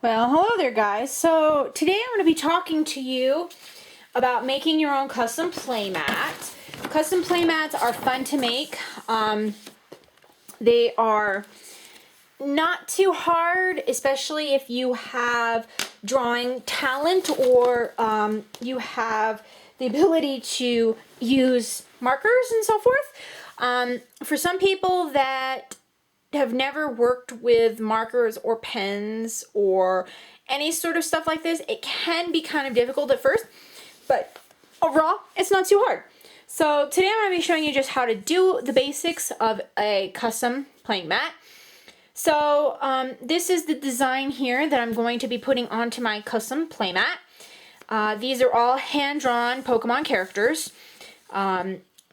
Well, hello there guys. So today I'm going to be talking to you about making your own custom playmat. Custom playmats are fun to make. They are not too hard, especially if you have drawing talent or you have the ability to use markers and so forth. For some people that have never worked with markers or pens or any sort of stuff like this, it can be kind of difficult at first, but overall, it's not too hard. So today I'm going to be showing you just how to do the basics of a custom playing mat. So this is the design here that I'm going to be putting onto my custom playmat. These are all hand-drawn Pokemon characters.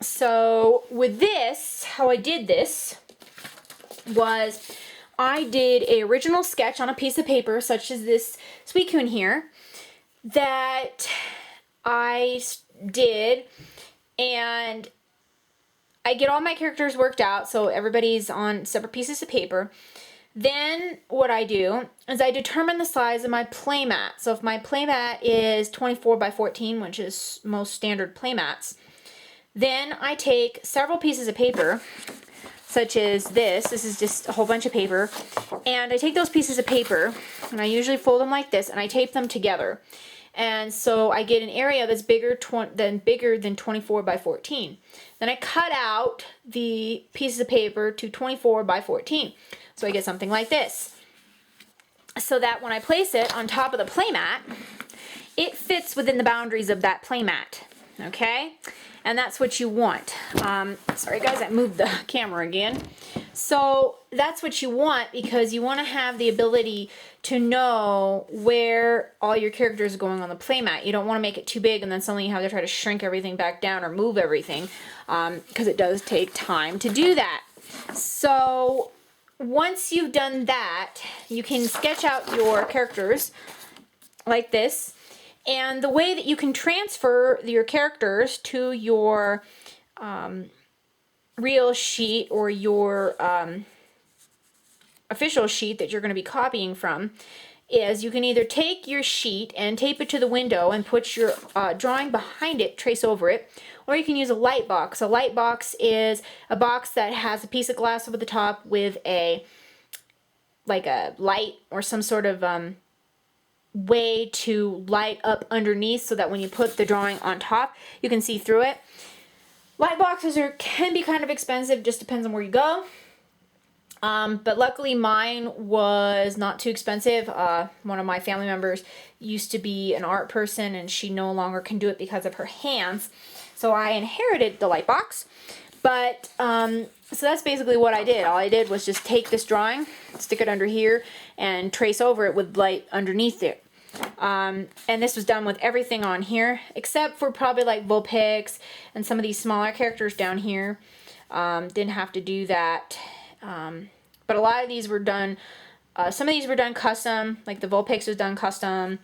So with this, how I did this was I did an original sketch on a piece of paper, such as this Suicune here, that I did, and I get all my characters worked out, so everybody's on separate pieces of paper. Then what I do is I determine the size of my playmat. So if my playmat is 24 by 14, which is most standard playmats, then I take several pieces of paper, such as this is just a whole bunch of paper, and I take those pieces of paper and I usually fold them like this and I tape them together, and so I get an area that's bigger than 24 by 14. Then I cut out the pieces of paper to 24 by 14, so I get something like this, so that when I place it on top of the playmat, it fits within the boundaries of that playmat. Okay, and that's what you want. Sorry guys, I moved the camera again. So that's what you want, because you want to have the ability to know where all your characters are going on the playmat. You don't want to make it too big and then suddenly you have to try to shrink everything back down or move everything, because it does take time to do that. So once you've done that, you can sketch out your characters like this. And the way that you can transfer your characters to your real sheet or your official sheet that you're going to be copying from is you can either take your sheet and tape it to the window and put your drawing behind it, trace over it, or you can use a light box. A light box is a box that has a piece of glass over the top with a light or some sort of way to light up underneath, so that when you put the drawing on top, you can see through it. Light boxes can be kind of expensive, just depends on where you go. But luckily mine was not too expensive. One of my family members used to be an art person and she no longer can do it because of her hands. So I inherited the light box. But so that's basically what I did. All I did was just take this drawing, stick it under here, and trace over it with light underneath it. And this was done with everything on here, except for probably like Vulpix and some of these smaller characters down here. Didn't have to do that. But a lot of these were done, some of these were done custom, like the Vulpix was done custom,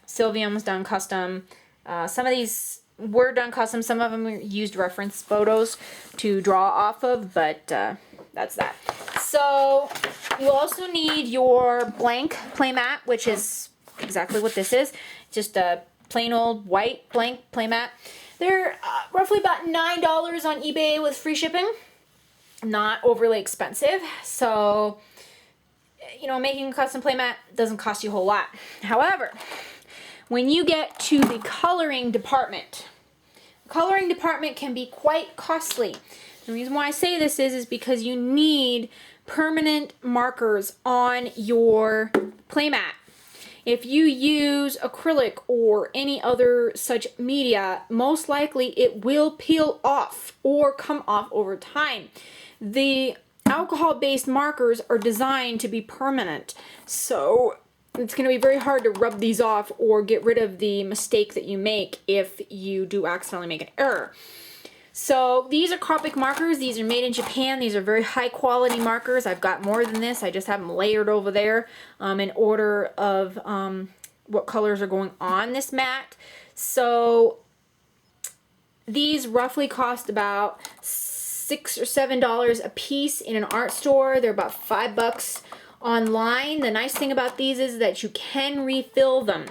Sylveon was done custom. Some of these were done custom, some of them used reference photos to draw off of, but that's that. So you also need your blank playmat, which is exactly what this is, just a plain old white blank playmat. They're roughly about $9 on eBay with free shipping. Not overly expensive, so you know, making a custom playmat doesn't cost you a whole lot. However, when you get to the coloring department can be quite costly. The reason why I say this is because you need permanent markers on your playmat. If you use acrylic or any other such media, most likely it will peel off or come off over time. The alcohol-based markers are designed to be permanent, so it's going to be very hard to rub these off or get rid of the mistake that you make if you do accidentally make an error. So these are Copic markers. These are made in Japan. These are very high quality markers. I've got more than this. I just have them layered over there in order of what colors are going on this mat. So these roughly cost about $6 or $7 a piece in an art store. They're about $5 online. The nice thing about these is that you can refill them.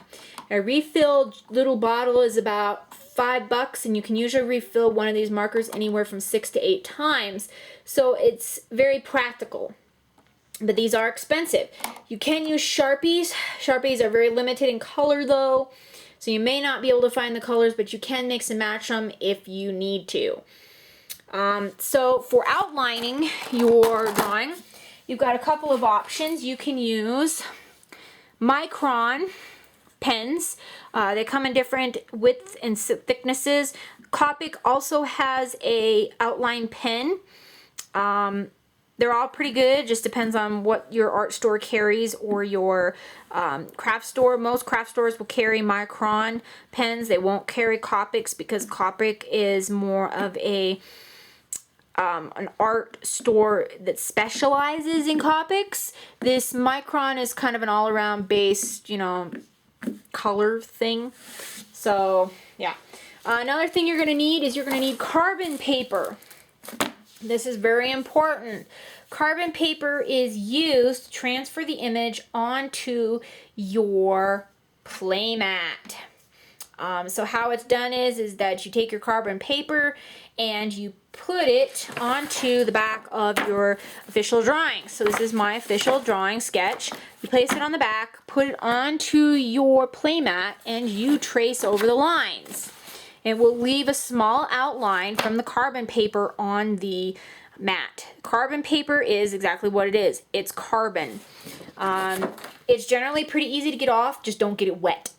A refilled little bottle is about $5, and you can usually refill one of these markers anywhere from 6 to 8 times. So it's very practical. But these are expensive. You can use Sharpies. Sharpies are very limited in color though, so you may not be able to find the colors, but you can mix and match them if you need to. So for outlining your drawing, you've got a couple of options. You can use micron pens. They come in different widths and thicknesses. Copic also has a outline pen. They're all pretty good. Just depends on what your art store carries or your craft store. Most craft stores will carry micron pens. They won't carry Copics because Copic is more of an art store that specializes in Copics. This micron is kind of an all-around based, you know, color thing. So yeah. Another thing you're going to need is you're going to need carbon paper. This is very important. Carbon paper is used to transfer the image onto your playmat. So how it's done is that you take your carbon paper and you put it onto the back of your official drawing. So this is my official drawing sketch. You place it on the back, put it onto your playmat, and you trace over the lines. It will leave a small outline from the carbon paper on the mat. Carbon paper is exactly what it is. It's carbon. It's generally pretty easy to get off, just don't get it wet.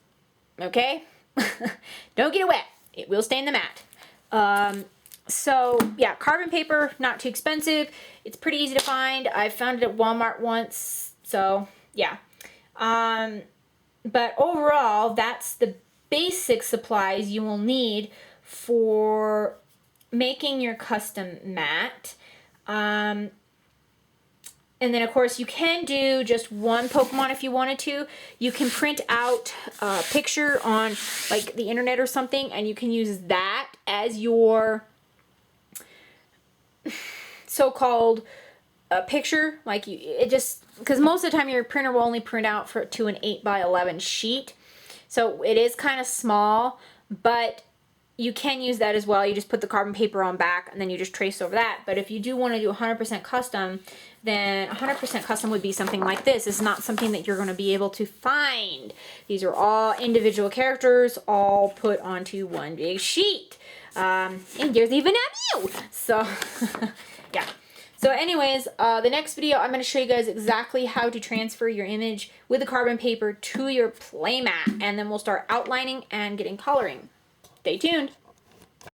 Okay? Don't get it wet. It will stain the mat. So yeah, carbon paper, not too expensive. It's pretty easy to find. I found it at Walmart once. So yeah. But overall, that's the basic supplies you will need for making your custom mat. And then of course you can do just one Pokemon if you wanted to. You can print out a picture on like the internet or something, and you can use that as your so-called picture. Like it just, because most of the time your printer will only print out to an 8x11 sheet. So it is kind of small, but you can use that as well. You just put the carbon paper on back and then you just trace over that. But if you do want to do 100% custom, then 100% custom would be something like this. It's not something that you're going to be able to find. These are all individual characters, all put onto one big sheet. And there's even a Mew! So, yeah. So anyways, the next video, I'm going to show you guys exactly how to transfer your image with the carbon paper to your playmat. And then we'll start outlining and getting coloring. Stay tuned.